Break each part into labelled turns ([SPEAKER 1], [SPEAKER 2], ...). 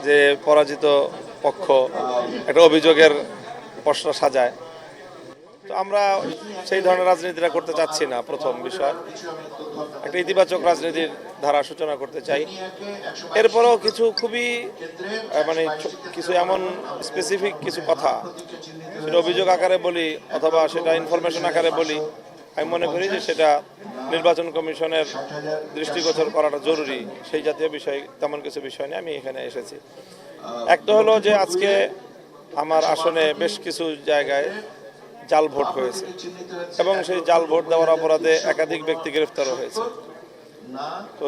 [SPEAKER 1] যে পরাজিত পক্ষ একটা অভিযোগের পসরা সাজায়। তো আমরা সেই ধরনের রাজনীতিটা করতে চাচ্ছি না। প্রথম বিষয়, একটা ইতিবাচক রাজনীতির ধারা সূচনা করতে চাই। এরপরেও কিছু খুবই মানে কিছু এমন স্পেসিফিক কিছু কথা, সেটা অভিযোগ আকারে বলি অথবা সেটা ইনফরমেশন আকারে বলি, আমি মনে করি যে সেটা নির্বাচন কমিশনের দৃষ্টিগোচর করাটা জরুরি। সেই জাতীয় বিষয়, তেমন কিছু বিষয় নিয়ে আমি এখানে এসেছি। একটা হলো যে আজকে আমার আসনে বেশ কিছু জায়গায় জাল ভোট হয়েছে এবং সেই জাল ভোট দেওয়ার অপরাধে একাধিক ব্যক্তি গ্রেফতারও হয়েছে। তো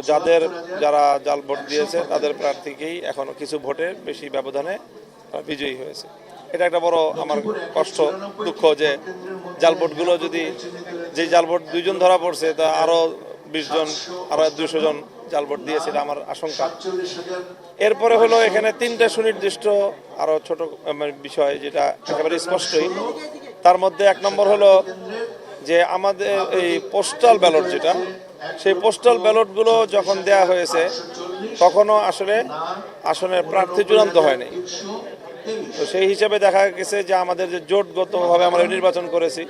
[SPEAKER 1] যারা জাল ভোট দিয়েছে তাদের প্রার্থীকেই এখনো কিছু ভোটে বেশি ব্যবধানে বিজয়ী হয়েছে। এটা একটা বড় আমার কষ্ট, দুঃখ যে জাল ভোটগুলো যদি, যে জাল ভোট 2 জন ধরা পড়ছে, তা আরো 20 জন, আরো 200 জন জাল ভোট দিয়েছে, এটা আমার আশঙ্কা। এরপরে হলো এখানে 3টা সুনির্দিষ্ট আরো ছোট বিষয়, যেটা একেবারে স্পষ্টই। তার মধ্যে 1 নম্বর হলো যে আমাদের এই পোস্টাল ব্যালট, যেটা সেই পোস্টাল ব্যালটগুলো যখন দেয়া হয়েছে তখনও আসলে আসনের প্রার্থী চূড়ান্ত হয়নি। তো সেই হিসাবে দেখা গেছে যে আমাদের যে জোটগতভাবে আমরা নির্বাচন করেছি,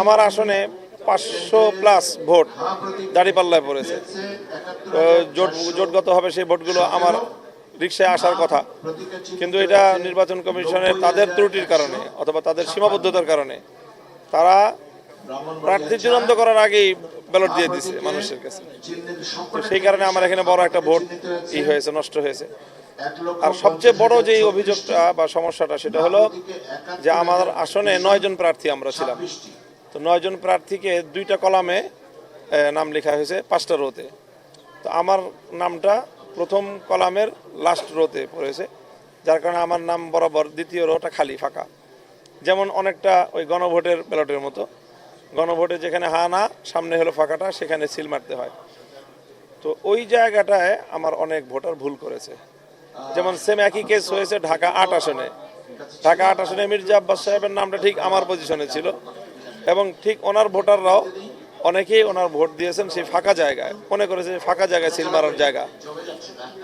[SPEAKER 1] আমার আসনে 500+ ভোট দাঁড়িপাল্লায় পড়েছে। তো জোটগতভাবে সেই ভোটগুলো আমার রিকশায় আসার কথা, কিন্তু এটা নির্বাচন কমিশনের তাদের ত্রুটির কারণে অথবা তাদের সীমাবদ্ধতার কারণে তারা প্রার্থী চূড়ান্ত করার আগেই ব্যালট দিয়ে দিছে মানুষের কাছে। তো সেই কারণে আমার এখানে বড় একটা ভোট হয়েছে, নষ্ট হয়েছে। আর সবচেয়ে বড় যে অভিযোগটা বা সমস্যাটা, সেটা হলো যে আমার আসনে 9 জন প্রার্থী আমরা ছিলাম। তো 9 জন প্রার্থীকে 2টা কলামে নাম লেখা হয়েছে 5টা রোতে। তো আমার নামটা প্রথম কলামের লাস্ট রোতে পড়েছে, যার কারণে আমার নাম বরাবর দ্বিতীয় রোটা খালি, ফাঁকা। যেমন অনেকটা ওই গণভোটের ব্যালটের মতো, গণভোটে যেখানে হা না সামনে হলো ফাঁকাটা, সেখানে সিল মারতে হয়। তো ওই জায়গাটায় আমার অনেক ভোটার ভুল করেছে। যেমন সেম একই কেস হয়েছে ঢাকা 8 আসনে। ঢাকা 8 আসনে মির্জা আব্বাস সাহেবের নামটা ঠিক আমার পজিশনে ছিল এবং ঠিক ওনার ভোটাররাও অনেকেই ওনার ভোট দিয়েছেন সেই ফাঁকা জায়গায়, মনে করেছে ফাঁকা জায়গায় সিল মারার জায়গা।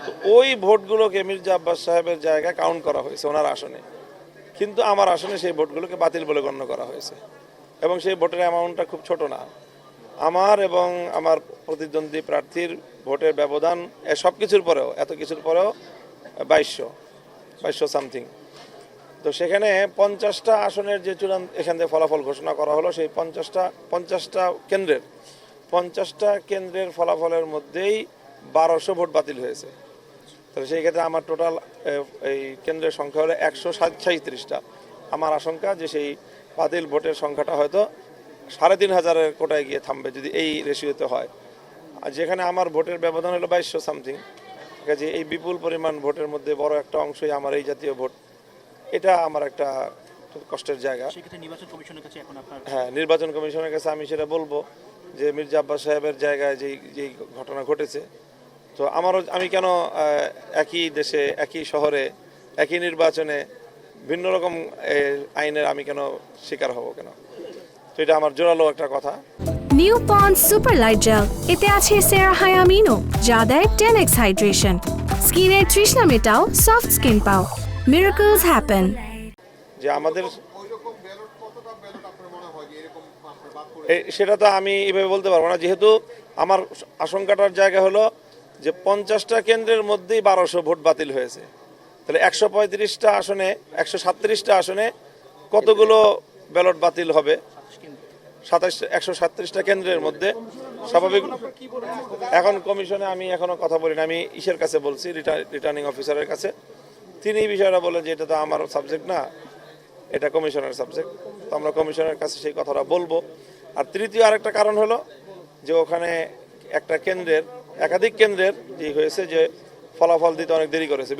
[SPEAKER 1] তো ওই ভোটগুলোকে মির্জা আব্বাস সাহেবের জায়গায় কাউন্ট করা হয়েছে ওনার আসনে, কিন্তু আমার আসনে সেই ভোটগুলোকে বাতিল বলে গণ্য করা হয়েছে এবং সেই ভোটের অ্যামাউন্টটা খুব ছোট না। আমার এবং আমার প্রতিদ্বন্দ্বী প্রার্থীর ভোটের ব্যবধান সব কিছুর পরেও, এত কিছুর পরেও 2200 সামথিং। তো সেখানে 50টা আসনের যে চূড়ান্ত এখান থেকে ফলাফল ঘোষণা করা হলো, সেই 50টা কেন্দ্রের ফলাফলের মধ্যেই 1200 ভোট বাতিল হয়েছে। তাহলে সেই ক্ষেত্রে আমার টোটাল এই কেন্দ্রের সংখ্যা হলো 137টা। আমার আশঙ্কা যে সেই বাতিল ভোটের সংখ্যাটা হয়তো 3500-এর কোটায় গিয়ে থামবে যদি এই রেশিওতে হয়। আর যেখানে আমার ভোটের ব্যবধান হলো 2200 সামথিং, কাজে এই বিপুল পরিমাণ ভোটের মধ্যে বড় একটা অংশই আমার এই জাতীয় ভোট। এটা আমার একটা কষ্টের জায়গা। হ্যাঁ, নির্বাচন কমিশনের কাছে আমি সেটা বলবো যে মির্জা আব্বাস সাহেবের জায়গায় যেই ঘটনা ঘটেছে, তো আমি কেন একই দেশে, একই শহরে, একই নির্বাচনে ভিন্ন রকম আইনের আমি কেন শিকার হব কেন? তো এটা আমার জোরালো একটা কথা।
[SPEAKER 2] নিউ পন্ড সুপার লাইট জেল, এতে আছে সেরাহায়ামিনো, যা দেয় 10x হাইড্রেশন। স্কিনের তৃষ্ণা মেটাও, সফট স্কিন পাও, মিরাকলস হ্যাপেন।
[SPEAKER 1] যে আমাদের সেটা তো আমি এভাবে বলতে পারবো না, যেহেতু আমার আশঙ্কাটার জায়গা হলো যে 50টা কেন্দ্রের মধ্যেই 1200 ভোট বাতিল হয়েছে। তাহলে 135টা আসনে, 137টা আসনে কতগুলো ব্যালট বাতিল হবে? 137টা কেন্দ্রের মধ্যে স্বাভাবিক। এখন কমিশনে আমি এখনো কথা বলি না, আমি ইসের কাছে বলছি, রিটার্নিং অফিসারের কাছে। তিনি এই বিষয়টা বলেন যে এটা তো আমার সাবজেক্ট না, এটা কমিশনের সাবজেক্ট। তো আমরা কমিশনের কাছে সেই কথাটা বলবো। আর তৃতীয় আরেকটা কারণ হলো যে ওখানে একটা কেন্দ্রের, একাধিক কেন্দ্রের যে হয়েছে যে ফলাফল দিতে অনেক দেরি করেছে,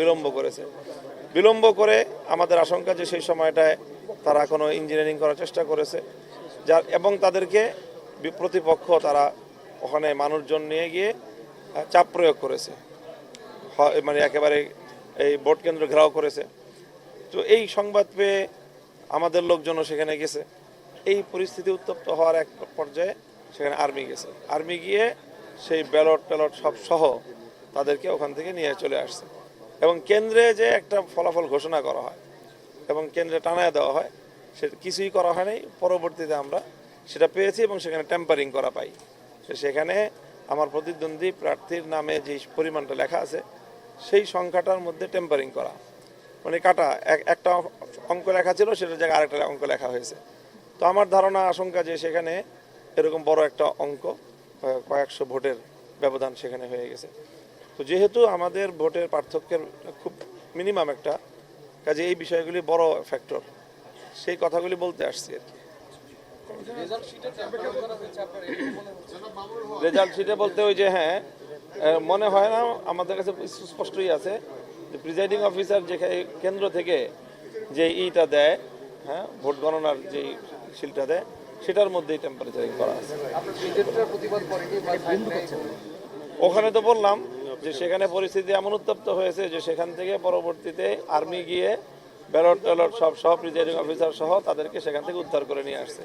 [SPEAKER 1] বিলম্ব করে আমাদের আশঙ্কা যে সেই সময়টায় তারা কোনো ইঞ্জিনিয়ারিং করার চেষ্টা করেছে, যার এবং তাদেরকে প্রতিপক্ষ তারা ওখানে মানুষজন নিয়ে গিয়ে চাপ প্রয়োগ করেছে, মানে একেবারে এই ভোট কেন্দ্র ঘেরাও করেছে। তো এই সংবাদ পেয়ে আমাদের লোকজনও সেখানে গেছে। এই পরিস্থিতি উত্তপ্ত হওয়ার এক পর্যায়ে সেখানে আর্মি গেছে, আর্মি গিয়ে সেই ব্যালট সব সহ তাদেরকে ওখান থেকে নিয়ে চলে আসছে। এবং কেন্দ্রে যে একটা ফলাফল ঘোষণা করা হয় এবং কেন্দ্রে টানায় দেওয়া হয়, সেটা কিছুই করা হয় নাই। পরবর্তীতে আমরা সেটা পেয়েছি এবং সেখানে টেম্পারিং করা পাই। সেখানে আমার প্রতিদ্বন্দ্বী প্রার্থীর নামে যে পরিমাণটা লেখা আছে সেই সংখ্যাটার মধ্যে টেম্পারিং করা, মানে কাটা একটা অঙ্ক লেখা ছিল সেটার জায়গায় আরেকটা অঙ্ক লেখা হয়েছে। তো আমার ধারণা আশঙ্কা যে সেখানে এরকম বড় একটা অঙ্ক, কয়েকশো ভোটের ব্যবধান সেখানে হয়ে গেছে। তো যেহেতু আমাদের ভোটের পার্থক্যের খুব মিনিমাম একটা, কাজে এই বিষয়গুলি বড় ফ্যাক্টর, সেই কথাগুলি বলতে আসছি আর কি। রেজাল্ট শিটে বলতে ওই যে হ্যাঁ, মনে হয় না, আমাদের কাছে স্পষ্টই আছে যে প্রিজাইডিং অফিসার যেখানে কেন্দ্র থেকে যে ইটা দেয়, হ্যাঁ, ভোট গণনার যে শিলটা দেয়, সেটার মধ্যেই টেম্পারেচারিং করা আছে। ওখানে তো বললাম যে সেখানে পরিস্থিতি এমন উত্তপ্ত হয়েছে যে সেখান থেকে পরবর্তীতে আর্মি গিয়ে ব্যালট ট্যালট সব প্রিজাইডিং অফিসার সহ তাদেরকে সেখান থেকে উদ্ধার করে নিয়ে আসছে।